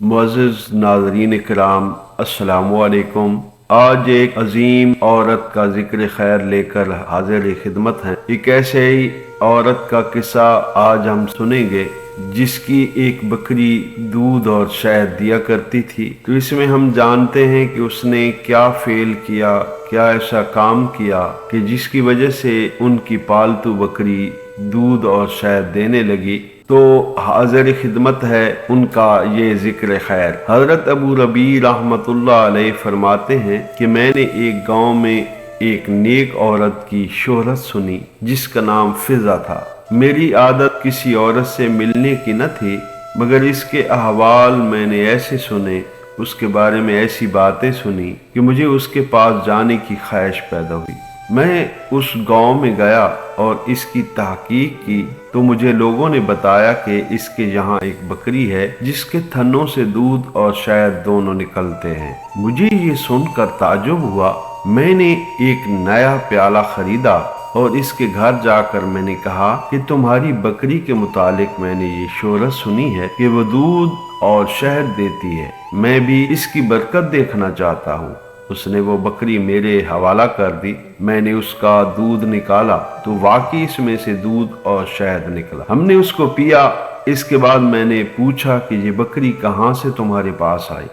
मुअज़्ज़िज़ नाज़रीन इकराम, अस्सलामु अलैकुम। आज एक अजीम औरत का जिक्र खैर लेकर हाजिर खिदमत हैं। एक ऐसे ही औरत का किस्सा आज हम सुनेंगे जिसकी एक बकरी दूध और शहद दिया करती थी। तो इसमें हम जानते हैं कि उसने क्या फेल किया, क्या ऐसा काम किया कि जिसकी वजह से उनकी पालतू बकरी दूध और शहद देने लगी। तो हाजिर खिदमत है उनका ये जिक्र खैर। हजरत अबू रबी रहमतुल्लाह अलैह फरमाते हैं कि मैंने एक गांव में एक नेक औरत की शोहरत सुनी जिसका नाम फिजा था। मेरी आदत किसी औरत से मिलने की न थी, मगर इसके अहवाल मैंने ऐसे सुने, उसके बारे में ऐसी बातें सुनी कि मुझे उसके पास जाने की ख्वाहिश पैदा हुई। मैं उस गांव में गया और इसकी तहकीक की तो मुझे लोगों ने बताया कि इसके यहाँ एक बकरी है जिसके थनों से दूध और शहद दोनों निकलते हैं। मुझे ये सुनकर ताज्जुब हुआ। मैंने एक नया प्याला खरीदा और इसके घर जाकर मैंने कहा कि तुम्हारी बकरी के मुतालिक मैंने ये शोहरत सुनी है कि वो दूध और शहद देती है, मैं भी इसकी बरकत देखना चाहता हूँ। उसने वो बकरी मेरे हवाला कर दी। मैंने उसका दूध निकाला तो वाकई इसमें से दूध और शहद निकला। हमने उसको पिया। इसके बाद मैंने पूछा कि ये बकरी कहाँ से तुम्हारे पास आई।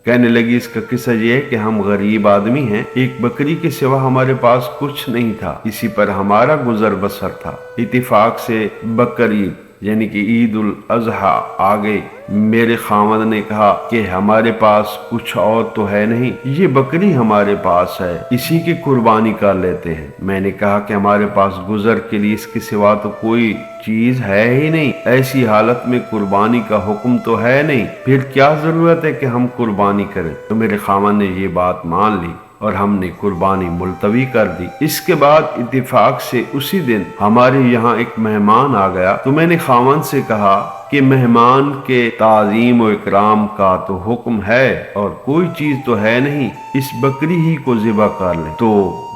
कहने लगी, इसका किस्सा ये है कि हम गरीब आदमी हैं, एक बकरी के सिवा हमारे पास कुछ नहीं था, इसी पर हमारा गुजर बसर था। इत्तेफाक से बकरी यानी कि ईद उल अजहा आ गई। मेरे खामद ने कहा कि हमारे पास कुछ और तो है नहीं, ये बकरी हमारे पास है, इसी की कुर्बानी कर लेते हैं। मैंने कहा कि हमारे पास गुजर के लिए इसके सिवा तो कोई चीज है ही नहीं, ऐसी हालत में कुर्बानी का हुक्म तो है नहीं, फिर क्या जरूरत है कि हम कुर्बानी करें। तो मेरे खामद ने ये बात मान ली और हमने कुर्बानी मुलतवी कर दी। इसके बाद इत्तेफाक से उसी दिन हमारे यहाँ एक मेहमान आ गया। तो मैंने खामन से कहा कि मेहमान के ताज़ीम और इकराम का तो हुक्म है और कोई चीज तो है नहीं, इस बकरी ही को ज़िबा कर ले। तो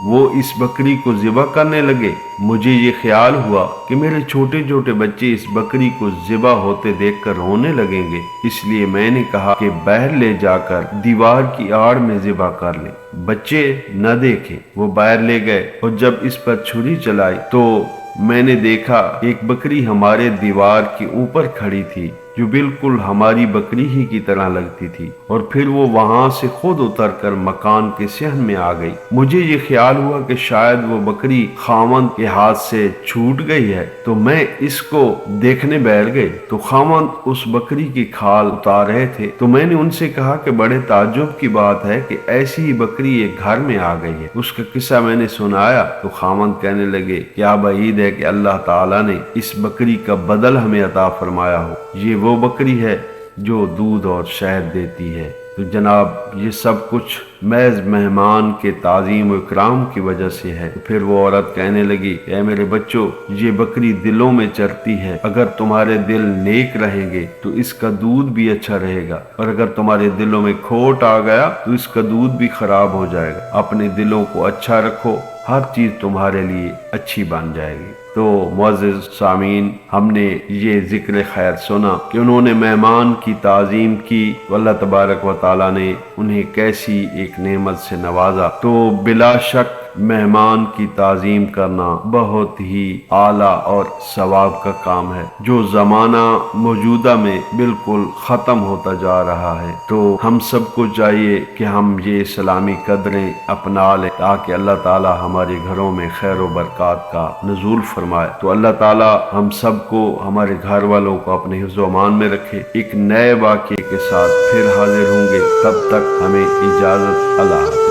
वो इस बकरी को ज़िबा करने लगे। मुझे ये ख्याल हुआ कि मेरे छोटे छोटे बच्चे इस बकरी को ज़िबा होते देखकर रोने लगेंगे, इसलिए मैंने कहा कि बाहर ले जाकर दीवार की आड़ में ज़िबा कर ले, बच्चे न देखें। वो बाहर ले गए और जब इस पर छुरी चलाई तो मैंने देखा एक बकरी हमारे दीवार के ऊपर खड़ी थी जो बिल्कुल हमारी बकरी ही की तरह लगती थी, और फिर वो वहां से खुद उतरकर मकान के सहन में आ गई। मुझे ये ख्याल हुआ कि शायद वो बकरी खामन के हाथ से छूट गई है, तो मैं इसको देखने बैठ गई। तो खामन उस बकरी की खाल उतार रहे थे। तो मैंने उनसे कहा कि बड़े ताज्जुब की बात है कि ऐसी ही बकरी एक घर में आ गई है। उसका किस्सा मैंने सुनाया तो खामन कहने लगे, क्या बाईद है कि अल्लाह ताला ने इस बकरी का बदल हमें अता फरमाया हो, ये वो बकरी है जो दूध और शहद देती है। तो जनाब ये सब कुछ महज मेहमान के ताज़ीम और इकराम की वजह से है। तो फिर वो औरत कहने लगी, ऐ मेरे बच्चों, ये बकरी दिलों में चरती है, अगर तुम्हारे दिल नेक रहेंगे तो इसका दूध भी अच्छा रहेगा, और अगर तुम्हारे दिलों में खोट आ गया तो इसका दूध भी खराब हो जाएगा। अपने दिलों को अच्छा रखो, हर चीज तुम्हारे लिए अच्छी बन जाएगी। तो मुअज़्ज़िज़ सामीन, हमने ये जिक्र खैर सुना कि उन्होंने मेहमान की ताज़ीम की, अल्लाह तबारक व तआला ने उन्हें कैसी एक नेमत से नवाजा। तो बिला शक मेहमान की ताज़ीम करना बहुत ही आला और सवाब का काम है, जो ज़माना मौजूदा में बिल्कुल ख़त्म होता जा रहा है। तो हम सबको चाहिए कि हम ये इस्लामी कदरें अपना लें ताकि अल्लाह ताला हमारे घरों में खैर व बरक़ात का नुज़ूल फरमाए। तो अल्लाह ताला हम सबको, हमारे घर वालों को अपने हिफ्ज़ व अमान में रखे। एक नए वाक़े के साथ फिर हाजिर होंगे, तब तक हमें इजाज़त। अल्लाह।